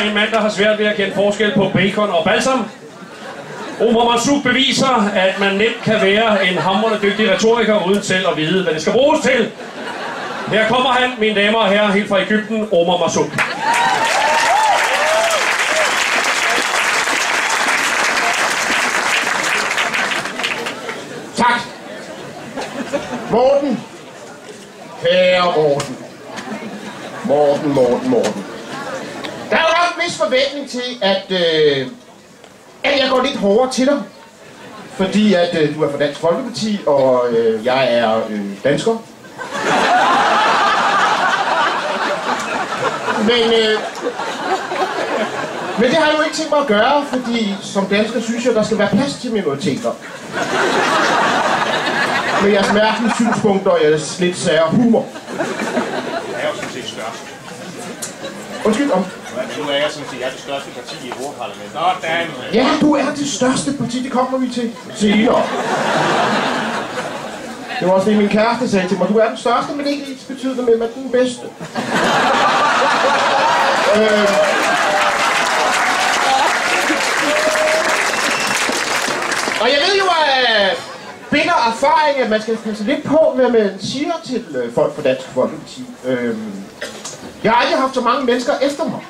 en mand, der har svært ved at kende forskel på bacon og balsam. Omar Marzouk beviser, at man nemt kan være en hamrende dygtig retoriker, uden selv at vide, hvad det skal bruges til. Her kommer han, mine damer og herrer, helt fra Egypten, Omar Marzouk. Tak. Morten. Kære Morten. Morten. Der er jo nok en vis forventning til, at jeg går lidt hårdere til dig. Fordi at du er fra Dansk Folkeparti, og jeg er dansker. Men det har jeg jo ikke tænkt mig at gøre, fordi som dansker synes jeg, der skal være plads til minoriteter. Med jeres mærkelige synspunkter og jeres lidt sære humor. Jeg er jo sådan set størst. Undskyld om. Nu er jeg sådan set det største parti i Europaparlamentet. Ja, du er det største parti, det kommer vi til senere. Det var også det, min kæreste sagde til mig. Du er den største, men ikke ens betydende med, at den bedste. Og jeg ved jo af bitter erfaring, at man skal passe lidt på, hvad man siger til folk fra Dansk Folkeparti. Jeg har aldrig haft så mange mennesker efter mig.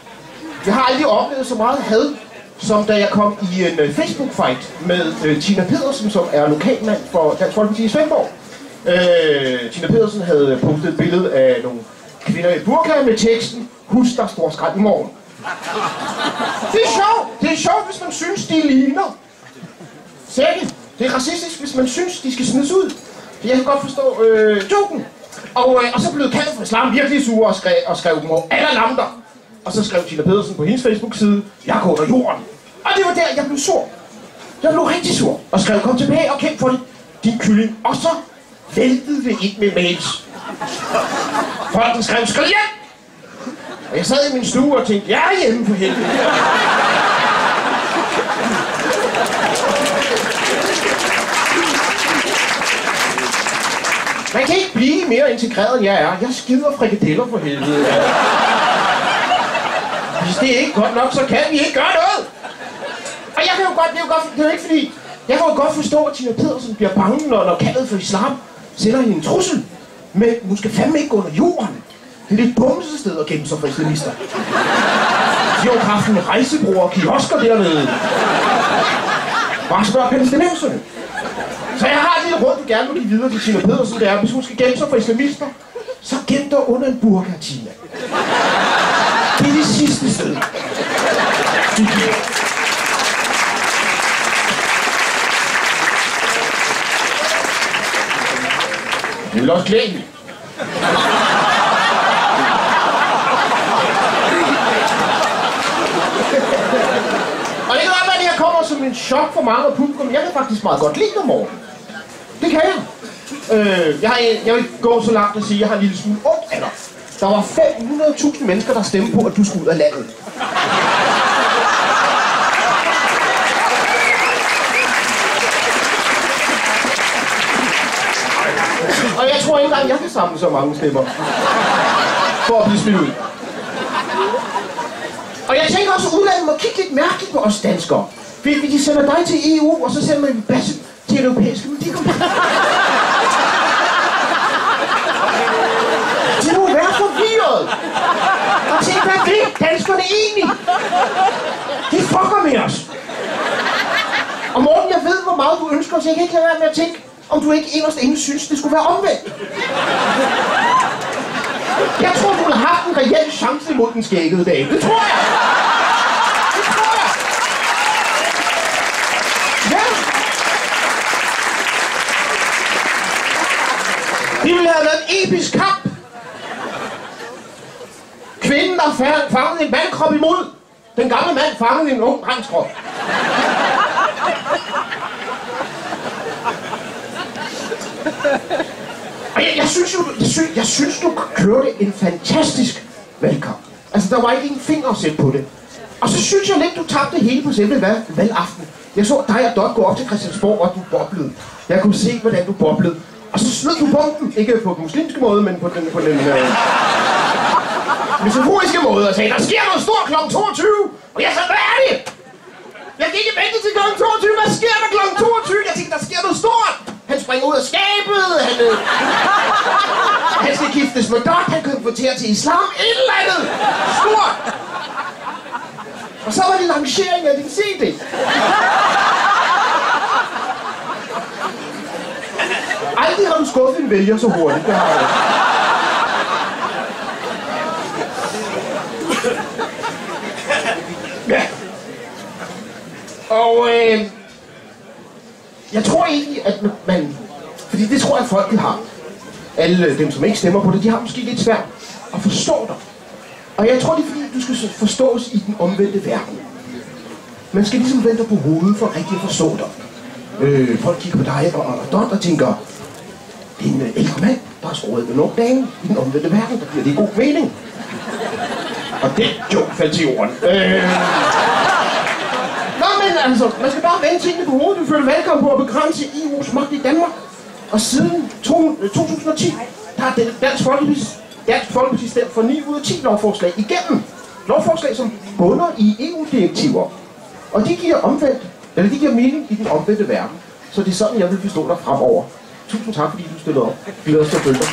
Jeg har aldrig oplevet så meget had, som da jeg kom i en Facebook-fight med Tina Pedersen, som er lokalmand for Dansk Folkeparti i Svendborg. Tina Pedersen havde postet et billede af nogle kvinder i burka med teksten "Husk, der står skrald i morgen". Det er sjovt. Det er sjovt, hvis man synes, de ligner. Sække. Det er racistisk, hvis man synes, de skal smides ud. Jeg kan godt forstå joken. Og så blev kaldt for islam virkelig sure og skrev dem over alle lamter. Og så skrev Tina Pedersen på hendes Facebook-side, "Jeg går under jorden". Og det var der, jeg blev sur. Jeg blev rigtig sur. Og skrev, "Kom tilbage og kæmp for det, din kylling". Og så væltede det ind med mails. Folken skrev, "Skrid hjem!" Og jeg sad i min stue og tænkte, "Jeg er hjemme for helvede". Man kan ikke blive mere integreret, end jeg er. Jeg skider frikadeller for helvede. Hvis det er ikke godt nok, så kan vi ikke gøre noget. Og jeg kan jo godt, det er jo ikke fordi, jeg kan jo godt forstå, at Tina Pedersen bliver bange, når kaldet for islam sender hende en trussel. Men hun skal fandme ikke gå under jorden. Det er det dummeste sted at gemme sig for islamister. De har jo haft en rejsebror og kiosker dernede. Bare spørg palæstinenserne. Så jeg har et lille råd, du gerne vil give videre til Tina Pedersen, det er, hvis hun skal gemme sig for islamister, så gem dig under en burka, Tina. Det er det sidste sted. Det vil også klæde hende. Og det kan godt være, at det her kommer som en chok for mange af publikum. Jeg kan faktisk meget godt lide dig, Morten. Det kan jeg. Jeg vil gå så langt at sige, at jeg har en lille smule ondt af dig. Der var 500.000 mennesker, der stemte på, at du skulle ud af landet. Og jeg tror ikke engang, jeg kan samle så mange stemmer for at blive smidt ud. Og jeg tænker også, at udlandet må kigge lidt mærkeligt på os danskere. Fordi de sender dig til EU, og så sender man en basse til det europæiske. Men de må være forvirret. Og tænk, hvad vil danskerne egentlig? De fucker med os. Og Morten, jeg ved, hvor meget du ønsker, så jeg kan ikke lade være med at tænke, om du ikke inderst inde synes, det skulle være omvendt. Jeg tror, du har haft en reel chance imod den skæggede dag. Det tror jeg. Det tror jeg. Ja. Det ville have været en episk kamp. Kvinden, der fangede en mandkrop imod. Den gamle mand fangede en ung drengskrop. Og jeg synes, du kørte en fantastisk valgkamp. Altså, der var ikke en finger at sætte på det. Og så synes jeg lidt, du tabte hele på selve valgaften. Jeg så dig og Dot gå op til Christiansborg, og du boblede. Jeg kunne se, hvordan du boblede. Og så snød du bomben. Ikke på den muslimske måde, men på den metaforiske måde og sagde, der sker noget stort kl. 22. Og jeg sagde, hvad er det? Jeg gik ikke vente til kl. 22. Hvad sker der kl. 22? Jeg tænkte, der sker noget stort. Han springer ud af skabet. Han skal giftes med Dot. Han konverterer til islam. Et eller andet stort. Og så var det lancering af din CD. Aldrig har du skuffet en vælger så hurtigt. Det har jeg. Ja. Og jeg tror egentlig, at man... Fordi det tror jeg, folket har. Alle dem, som ikke stemmer på det, de har måske lidt svært at forstå dig. Og jeg tror, det er fordi, du skal forstås i den omvendte verden. Man skal ligesom vente på hovedet for rigtig at forstå dig. Folk kigger på dig og Dot og tænker, det er en ældre mand, der har skåret en ung dame i den omvendte verden. Der bliver det god mening. Og det joke faldt til jorden. Nå, men altså, man skal bare vende tingene på hovedet. Du føler velkommen på at begrænse EU's magt i Danmark. Og siden 2010, der har Dansk Folkeparti stemt for 9 ud af 10 lovforslag igennem. Lovforslag, som bunder i EU-direktiver. Og de giver mening i den omvendte verden. Så det er sådan, jeg vil forstå dig fremover. Tusind tak, fordi du stillede op. Glæder os til at følge dig.